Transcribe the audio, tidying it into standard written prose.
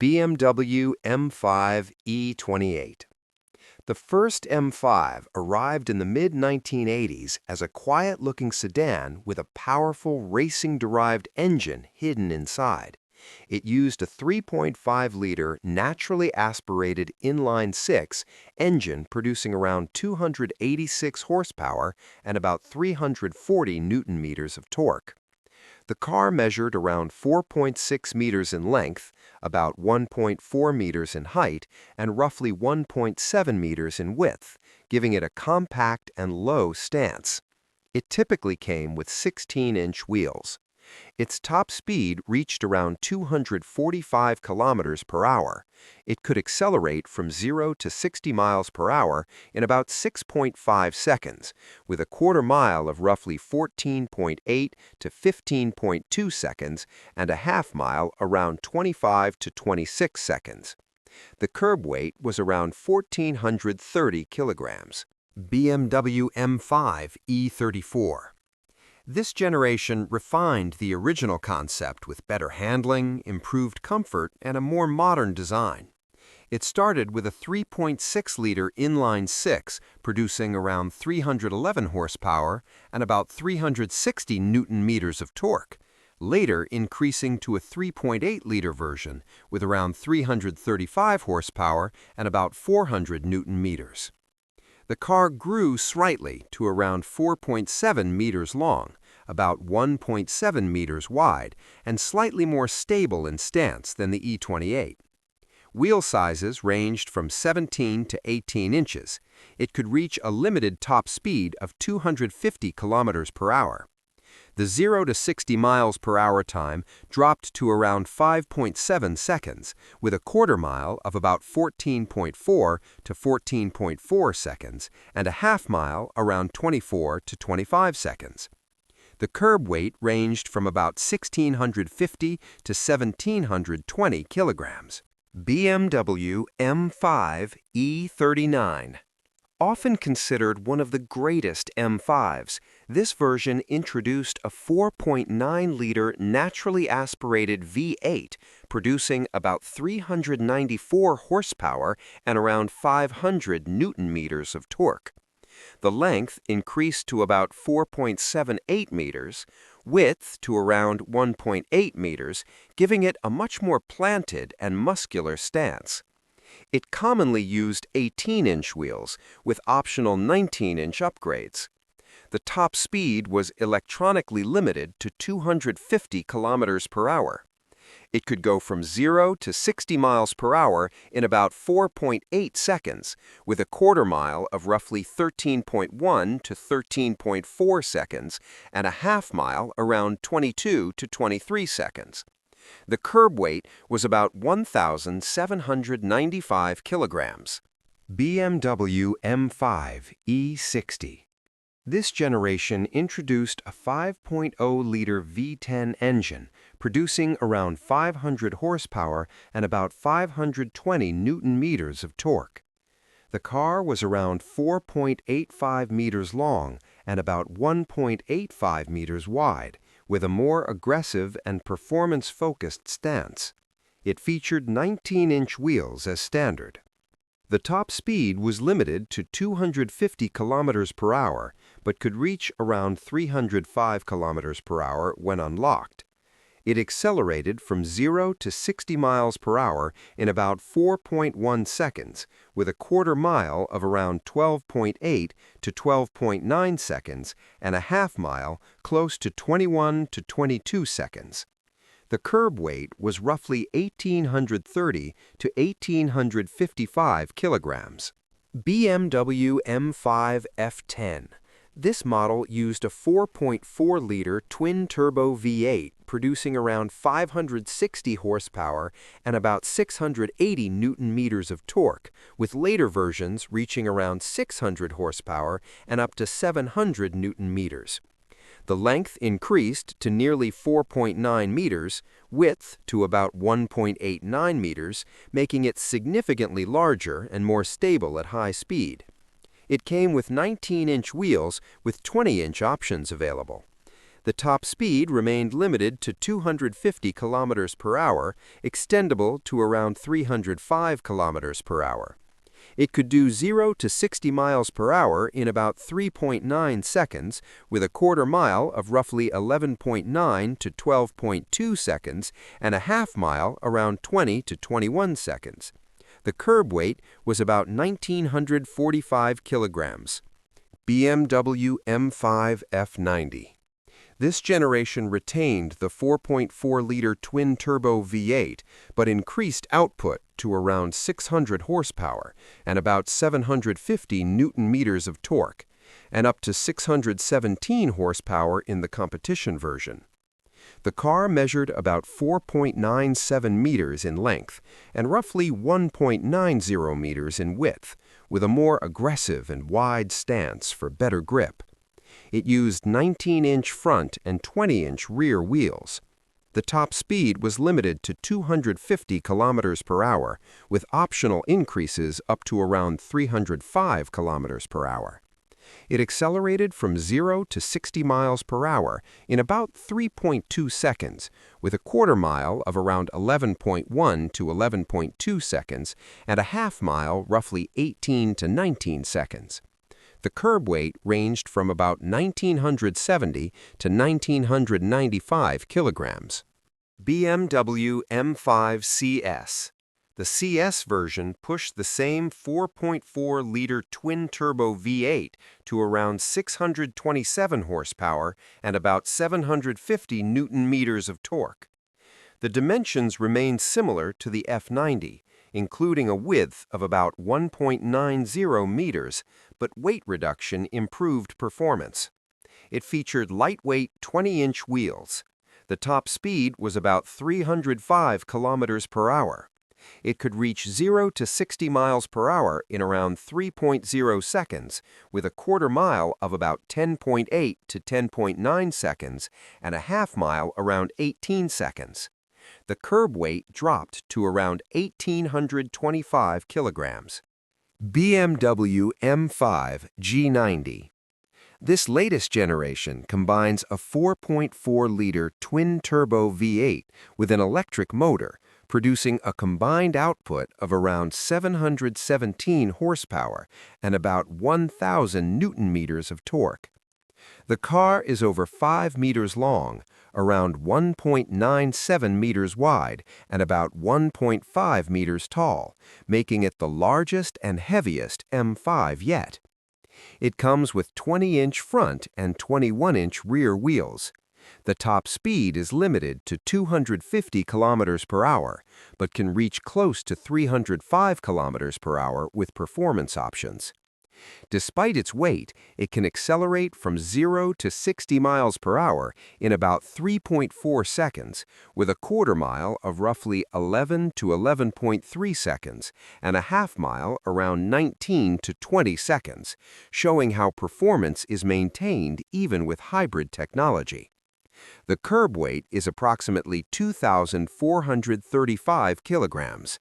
BMW M5 E28. The first M5 arrived in the mid-1980s as a quiet-looking sedan with a powerful racing-derived engine hidden inside. It used a 3.5-liter naturally aspirated inline-six engine producing around 286 horsepower and about 340 newton-meters of torque. The car measured around 4.6 meters in length, about 1.4 meters in height, and roughly 1.7 meters in width, giving it a compact and low stance. It typically came with 16-inch wheels. Its top speed reached around 245 kilometers per hour. It could accelerate from 0 to 60 miles per hour in about 6.5 seconds, with a quarter mile of roughly 14.8 to 15.2 seconds and a half mile around 25 to 26 seconds. The curb weight was around 1,430 kilograms. BMW M5 E34. This generation refined the original concept with better handling, improved comfort, and a more modern design. It started with a 3.6-liter inline-six, producing around 311 horsepower and about 360 newton-meters of torque, later increasing to a 3.8-liter version with around 335 horsepower and about 400 newton-meters. The car grew slightly to around 4.7 meters long, about 1.7 meters wide, and slightly more stable in stance than the E28. Wheel sizes ranged from 17 to 18 inches. It could reach a limited top speed of 250 kilometers per hour. The 0 to 60 miles per hour time dropped to around 5.7 seconds, with a quarter mile of about 14.4 to 14.4 seconds and a half mile around 24 to 25 seconds. The curb weight ranged from about 1,650 to 1,720 kilograms. BMW M5 E39. Often considered one of the greatest M5s, this version introduced a 4.9-liter naturally aspirated V8, producing about 394 horsepower and around 500 newton-meters of torque. The length increased to about 4.78 meters, width to around 1.8 meters, giving it a much more planted and muscular stance. It commonly used 18-inch wheels, with optional 19-inch upgrades. The top speed was electronically limited to 250 kilometers per hour. It could go from 0 to 60 miles per hour in about 4.8 seconds, with a quarter mile of roughly 13.1 to 13.4 seconds and a half mile around 22 to 23 seconds. The curb weight was about 1,795 kilograms. BMW M5 E60. This generation introduced a 5.0-liter V10 engine, producing around 500 horsepower and about 520 newton-meters of torque. The car was around 4.85 meters long and about 1.85 meters wide, with a more aggressive and performance-focused stance. It featured 19-inch wheels as standard. The top speed was limited to 250 kilometers per hour, but could reach around 305 kilometers per hour when unlocked. It accelerated from 0 to 60 miles per hour in about 4.1 seconds, with a quarter mile of around 12.8 to 12.9 seconds and a half mile close to 21 to 22 seconds. The curb weight was roughly 1,830 to 1,855 kilograms. BMW M5 F10. This model used a 4.4-liter twin-turbo V8, producing around 560 horsepower and about 680 newton-meters of torque, with later versions reaching around 600 horsepower and up to 700 newton-meters. The length increased to nearly 4.9 meters, width to about 1.89 meters, making it significantly larger and more stable at high speed. It came with 19-inch wheels with 20-inch options available. The top speed remained limited to 250 kilometers per hour, extendable to around 305 kilometers per hour. It could do 0 to 60 miles per hour in about 3.9 seconds, with a quarter mile of roughly 11.9 to 12.2 seconds, and a half mile around 20 to 21 seconds. The curb weight was about 1,945 kilograms. BMW M5 F90. This generation retained the 4.4-liter twin-turbo V8, but increased output to around 600 horsepower and about 750 newton-meters of torque, and up to 617 horsepower in the competition version. The car measured about 4.97 meters in length and roughly 1.90 meters in width, with a more aggressive and wide stance for better grip. It used 19-inch front and 20-inch rear wheels. The top speed was limited to 250 kilometers per hour, with optional increases up to around 305 kilometers per hour. It accelerated from 0 to 60 miles per hour in about 3.2 seconds, with a quarter mile of around 11.1 to 11.2 seconds, and a half mile roughly 18 to 19 seconds. The curb weight ranged from about 1,970 to 1,995 kilograms. BMW M5 CS. The CS version pushed the same 4.4-liter twin-turbo V8 to around 627 horsepower and about 750 newton-meters of torque. The dimensions remained similar to the F90, including a width of about 1.90 meters, but weight reduction improved performance. It featured lightweight 20-inch wheels. The top speed was about 305 kilometers per hour. It could reach 0 to 60 miles per hour in around 3.0 seconds, with a quarter mile of about 10.8 to 10.9 seconds, and a half mile around 18 seconds. The curb weight dropped to around 1,825 kilograms. BMW M5 G90. This latest generation combines a 4.4-liter twin-turbo V8 with an electric motor, producing a combined output of around 717 horsepower and about 1,000 newton-meters of torque. The car is over 5 meters long, around 1.97 meters wide, and about 1.5 meters tall, making it the largest and heaviest M5 yet. It comes with 20-inch front and 21-inch rear wheels. The top speed is limited to 250 kilometers per hour, but can reach close to 305 kilometers per hour with performance options. Despite its weight, it can accelerate from 0 to 60 miles per hour in about 3.4 seconds, with a quarter mile of roughly 11 to 11.3 seconds, and a half mile around 19 to 20 seconds, showing how performance is maintained even with hybrid technology. The curb weight is approximately 2,435 kilograms.